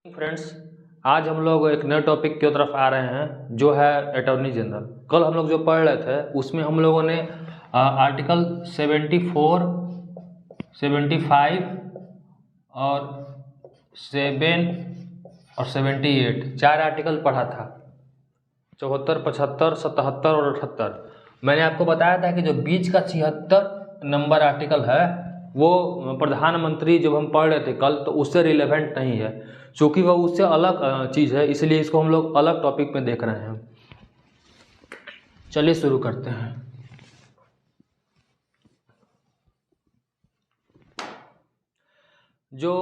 Friends, आज हम लोग एक नए टॉपिक की तरफ आ रहे हैं जो है अटॉर्नी जनरल। कल हम लोग जो पढ़ रहे थे उसमें हम लोगों ने आर्टिकल 74, 75 और 7 और 78 चार आर्टिकल पढ़ा था। 74, 75, 77 और 78। मैंने आपको बताया था कि जो बीच का 76 नंबर आर्टिकल है वो प्रधानमंत्री जब हम पढ़ रहे थे कल तो उससे रिलेवेंट नहीं है, क्योंकि वह उससे अलग चीज़ है, इसलिए इसको हम लोग अलग टॉपिक में देख रहे हैं। चलिए शुरू करते हैं। जो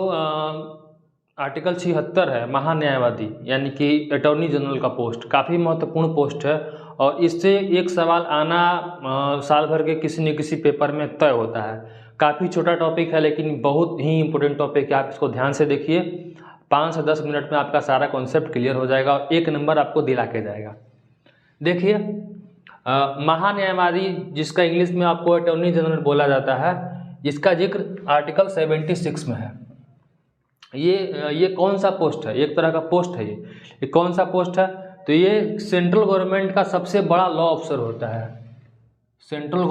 आर्टिकल 76 है महान्यायवादी यानी कि अटॉर्नी जनरल का पोस्ट काफ़ी महत्वपूर्ण पोस्ट है और इससे एक सवाल आना साल भर के किसी न किसी पेपर में तय होता है। काफ़ी छोटा टॉपिक है लेकिन बहुत ही इंपॉर्टेंट टॉपिक है। आप इसको ध्यान से देखिए, 5 से 10 मिनट में आपका सारा कॉन्सेप्ट क्लियर हो जाएगा और 1 नंबर आपको दिला के जाएगा। देखिए, महान्यायवादी जिसका इंग्लिश में आपको अटॉर्नी जनरल बोला जाता है, इसका जिक्र आर्टिकल 76 में है। ये कौन सा पोस्ट है? एक तरह का पोस्ट है। ये कौन सा पोस्ट है? तो ये सेंट्रल गवर्नमेंट का सबसे बड़ा लॉ ऑफिसर होता है। सेंट्रल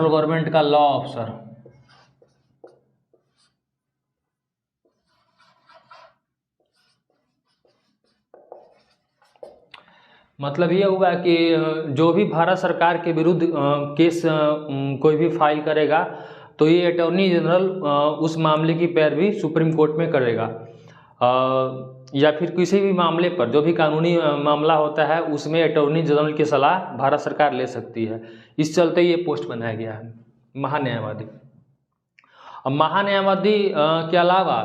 गवर्नमेंट का लॉ ऑफिसर। मतलब ये हुआ कि जो भी भारत सरकार के विरुद्ध केस कोई भी फाइल करेगा तो ये अटॉर्नी जनरल उस मामले की पैरवी सुप्रीम कोर्ट में करेगा, या फिर किसी भी मामले पर जो भी कानूनी मामला होता है उसमें अटॉर्नी जनरल की सलाह भारत सरकार ले सकती है। इस चलते ये पोस्ट बनाया गया है महान्यायवादी। अब महान्यायवादी के अलावा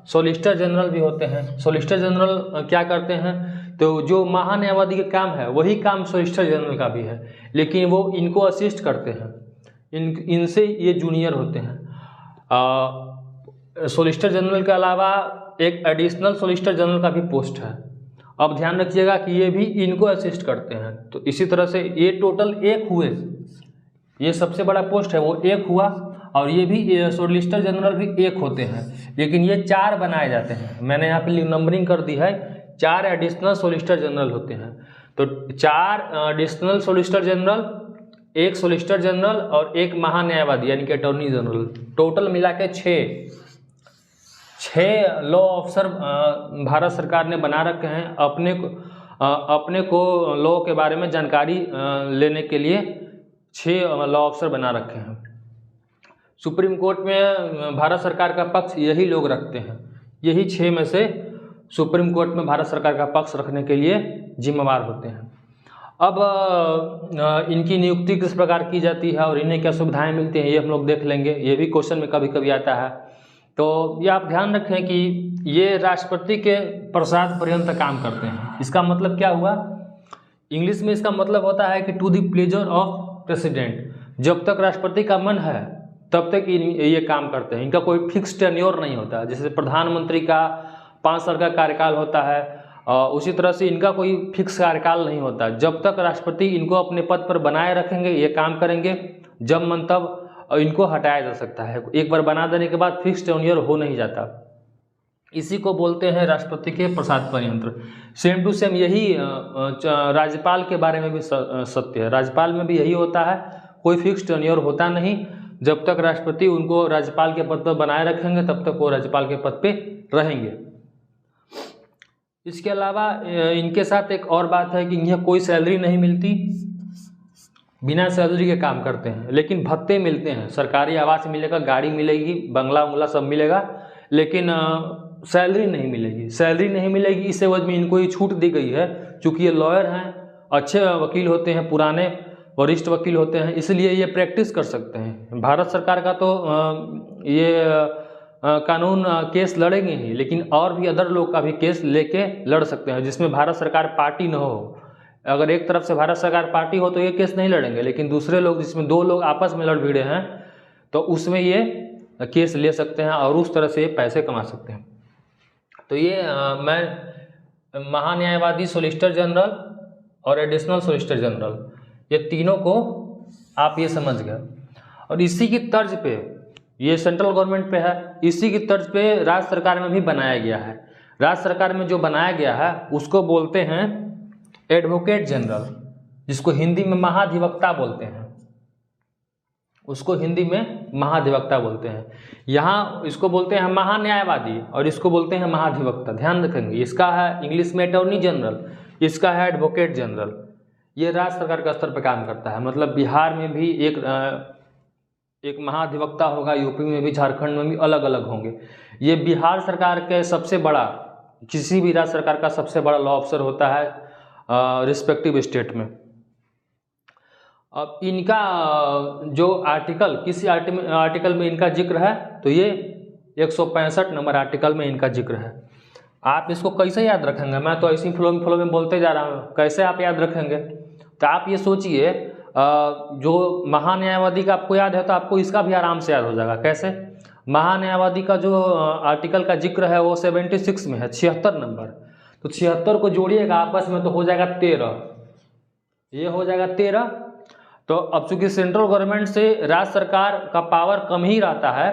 सॉलिसिटर जनरल भी होते हैं। सॉलिसिटर जनरल क्या करते हैं? तो जो महान्यायवादी का काम है वही काम सॉलिसिटर जनरल का भी है, लेकिन वो इनको असिस्ट करते हैं। इनसे ये जूनियर होते हैं। सॉलिसिटर जनरल के अलावा एक एडिशनल सॉलिसिटर जनरल का भी पोस्ट है। अब ध्यान रखिएगा कि ये भी इनको असिस्ट करते हैं। तो इसी तरह से ये टोटल 1 हुए। ये सबसे बड़ा पोस्ट है वो 1 हुआ और ये भी सॉलिसिटर जनरल भी 1 होते हैं, लेकिन ये 4 बनाए जाते हैं। मैंने यहाँ पे नंबरिंग कर दी है। 4 एडिशनल सॉलिसिटर जनरल होते हैं। तो 4 additional solicitor general, 1 solicitor general और 1 महान्यायवादी यानी कि अटॉर्नी जनरल, टोटल मिला के 6 लॉ ऑफिसर भारत सरकार ने बना रखे हैं अपने को लॉ के बारे में जानकारी लेने के लिए। 6 लॉ ऑफिसर बना रखे हैं। सुप्रीम कोर्ट में भारत सरकार का पक्ष यही लोग रखते हैं। यही 6 में से सुप्रीम कोर्ट में भारत सरकार का पक्ष रखने के लिए जिम्मेवार होते हैं। अब इनकी नियुक्ति किस प्रकार की जाती है और इन्हें क्या सुविधाएं मिलती हैं ये हम लोग देख लेंगे। ये भी क्वेश्चन में कभी कभी आता है। तो ये आप ध्यान रखें कि ये राष्ट्रपति के प्रसाद पर्यंत काम करते हैं। इसका मतलब क्या हुआ? इंग्लिश में इसका मतलब होता है कि to the pleasure of president. जब तक राष्ट्रपति का मन है तब तक ये काम करते हैं। इनका कोई फिक्स टेन्योर नहीं होता। जैसे प्रधानमंत्री का 5 साल का कार्यकाल होता है, उसी तरह से इनका कोई फिक्स कार्यकाल नहीं होता। जब तक राष्ट्रपति इनको अपने पद पर बनाए रखेंगे ये काम करेंगे, जब मन तब इनको हटाया जा सकता है। एक बार बना देने के बाद फिक्स टेन्योर हो नहीं जाता। इसी को बोलते हैं राष्ट्रपति के प्रसाद पर्यंत। सेम टू सेम यही राज्यपाल के बारे में भी सत्य है। राज्यपाल में भी यही होता है, कोई फिक्स टेन्योर होता नहीं। जब तक राष्ट्रपति उनको राज्यपाल के पद पर बनाए रखेंगे तब तक वो राज्यपाल के पद पे रहेंगे। इसके अलावा इनके साथ एक और बात है कि इन्हें कोई सैलरी नहीं मिलती, बिना सैलरी के काम करते हैं, लेकिन भत्ते मिलते हैं। सरकारी आवास मिलेगा, गाड़ी मिलेगी, बंगला उंगला सब मिलेगा, लेकिन सैलरी नहीं मिलेगी। सैलरी नहीं मिलेगी इस एवज में इनको ये छूट दी गई है, चूँकि ये लॉयर हैं, अच्छे वकील होते हैं, पुराने वरिष्ठ वकील होते हैं, इसलिए ये प्रैक्टिस कर सकते हैं। भारत सरकार का तो ये कानून केस लड़ेंगे ही, लेकिन और भी अदर लोग का भी केस लेके लड़ सकते हैं जिसमें भारत सरकार पार्टी न हो। अगर एक तरफ से भारत सरकार पार्टी हो तो ये केस नहीं लड़ेंगे, लेकिन दूसरे लोग जिसमें 2 लोग आपस में लड़ भिड़े हैं तो उसमें ये केस ले सकते हैं और उस तरह से ये पैसे कमा सकते हैं। तो ये मैं महान्यायवादी, सॉलिसिटर जनरल और एडिशनल सॉलिसिटर जनरल, ये तीनों को आप ये समझ गए। और इसी की तर्ज पे, ये सेंट्रल गवर्नमेंट पे है, इसी की तर्ज पे राज्य सरकार में भी बनाया गया है। राज्य सरकार में जो बनाया गया है उसको बोलते हैं एडवोकेट जनरल, जिसको हिंदी में महाधिवक्ता बोलते हैं, उसको हिंदी में महाधिवक्ता बोलते हैं। यहाँ इसको बोलते हैं महान्यायवादी और इसको बोलते हैं महाधिवक्ता। ध्यान रखेंगे, इसका है इंग्लिश में अटॉर्नी जनरल, इसका है एडवोकेट जनरल। ये राज्य सरकार के स्तर पर काम करता है। मतलब बिहार में भी एक महाधिवक्ता होगा, यूपी में भी, झारखंड में भी अलग अलग होंगे। ये बिहार सरकार के सबसे बड़ा, किसी भी राज्य सरकार का सबसे बड़ा लॉ ऑफिसर होता है रिस्पेक्टिव स्टेट में। अब इनका जो आर्टिकल, किसी आर्टिकल में इनका जिक्र है तो ये 165 नंबर आर्टिकल में इनका जिक्र है। आप इसको कैसे याद रखेंगे? मैं तो ऐसी फ्लो में बोलते जा रहा हूँ, कैसे आप याद रखेंगे? तो आप ये सोचिए, जो महान्यायवादी का आपको याद है तो आपको इसका भी आराम से याद हो जाएगा। कैसे? महान्यायवादी का जो आर्टिकल का जिक्र है वो 76 में है, 76 नंबर। तो 76 को जोड़िएगा आपस में तो हो जाएगा 13, ये हो जाएगा 13। तो अब चूंकि सेंट्रल गवर्नमेंट से राज्य सरकार का पावर कम ही रहता है,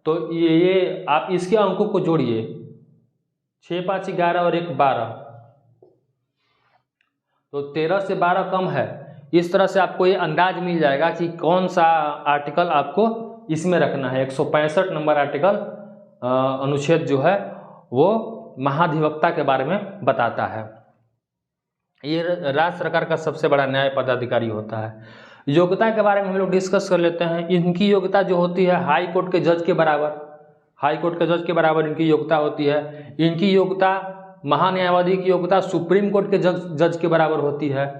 तो ये आप इसके अंकों को जोड़िए, 6 5 11 और 1 12, तो 13 से 12 कम है। इस तरह से आपको ये अंदाज मिल जाएगा कि कौन सा आर्टिकल आपको इसमें रखना है। 165 नंबर आर्टिकल अनुच्छेद जो है वो महाधिवक्ता के बारे में बताता है। ये राज्य सरकार का सबसे बड़ा न्याय पदाधिकारी होता है। योग्यता के बारे में हम लोग डिस्कस कर लेते हैं। इनकी योग्यता जो होती है हाई कोर्ट के जज के बराबर, हाई कोर्ट के जज के बराबर इनकी योग्यता होती है। इनकी योग्यता, महान्यायवादी की योग्यता सुप्रीम कोर्ट के जज के बराबर होती है।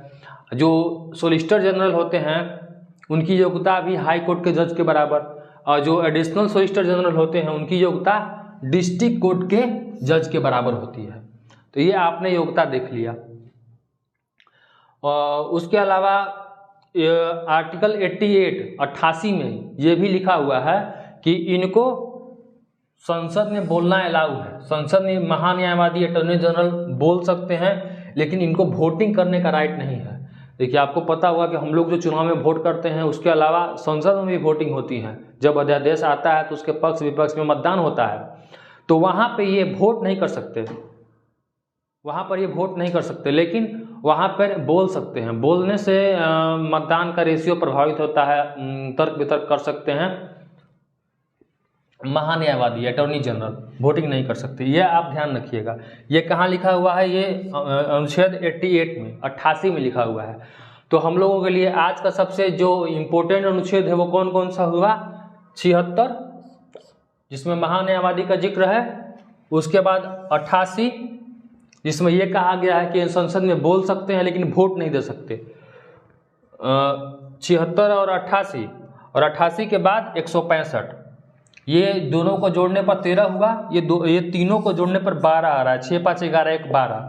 जो सोलिसिटर जनरल होते हैं उनकी योग्यता भी हाई कोर्ट के जज के बराबर, और जो एडिशनल सोलिसिटर जनरल होते हैं उनकी योग्यता डिस्ट्रिक्ट कोर्ट के जज के बराबर होती है। तो ये आपने योग्यता देख लिया। और उसके अलावा आर्टिकल 88 में ये भी लिखा हुआ है कि इनको संसद में बोलना अलाउ है। संसद में महान्यायवादी अटॉर्नी जनरल बोल सकते हैं, लेकिन इनको वोटिंग करने का राइट नहीं है। देखिए, आपको पता होगा कि हम लोग जो चुनाव में वोट करते हैं उसके अलावा संसद में भी वोटिंग होती है। जब अध्यादेश आता है तो उसके पक्ष विपक्ष में मतदान होता है, तो वहाँ पे ये वोट नहीं कर सकते, वहाँ पर ये वोट नहीं कर सकते, लेकिन वहाँ पर बोल सकते हैं। बोलने से मतदान का रेशियो प्रभावित होता है, तर्क वितर्क कर सकते हैं। महान्यायवादी अटॉर्नी जनरल वोटिंग नहीं कर सकते, ये आप ध्यान रखिएगा। ये कहाँ लिखा हुआ है? ये अनुच्छेद 88 में लिखा हुआ है। तो हम लोगों के लिए आज का सबसे जो इम्पोर्टेंट अनुच्छेद है वो कौन कौन सा हुआ? 76, जिसमें महान्यायवादी का जिक्र है। उसके बाद 88, जिसमें ये कहा गया है कि संसद में बोल सकते हैं लेकिन वोट नहीं दे सकते। 76 और 88, और 88 के बाद 165, ये दोनों को जोड़ने पर 13 हुआ। ये तीनों को जोड़ने पर 12 आ रहा है, 6 5 11 1 12,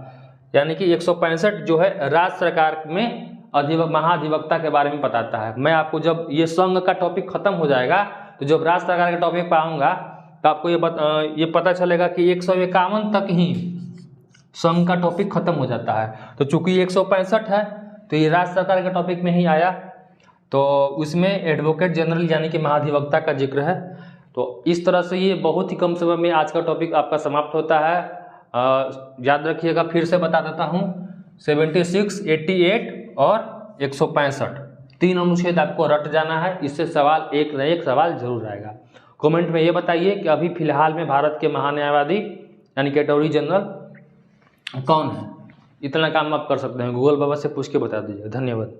यानी कि 165 जो है राज्य सरकार में महाधिवक्ता के बारे में बताता है। मैं आपको जब ये संघ का टॉपिक खत्म हो जाएगा तो जब राज्य सरकार के टॉपिक पर आऊँगा तो आपको ये पता चलेगा कि 151 तक ही संघ का टॉपिक खत्म हो जाता है। तो चूंकि 165 है तो ये राज्य सरकार के टॉपिक में ही आया, तो उसमें एडवोकेट जनरल यानी कि महाधिवक्ता का जिक्र है। तो इस तरह से ये बहुत ही कम समय में आज का टॉपिक आपका समाप्त होता है। याद रखिएगा, फिर से बता देता हूँ, 76, 88 और 165 तीन अनुच्छेद आपको रट जाना है। इससे सवाल एक न एक सवाल जरूर आएगा। कमेंट में ये बताइए कि अभी फिलहाल में भारत के महान्यायवादी यानी कि अटॉर्नी जनरल कौन है। इतना काम आप कर सकते हैं, गूगल बाबा से पूछ के बता दीजिए। धन्यवाद।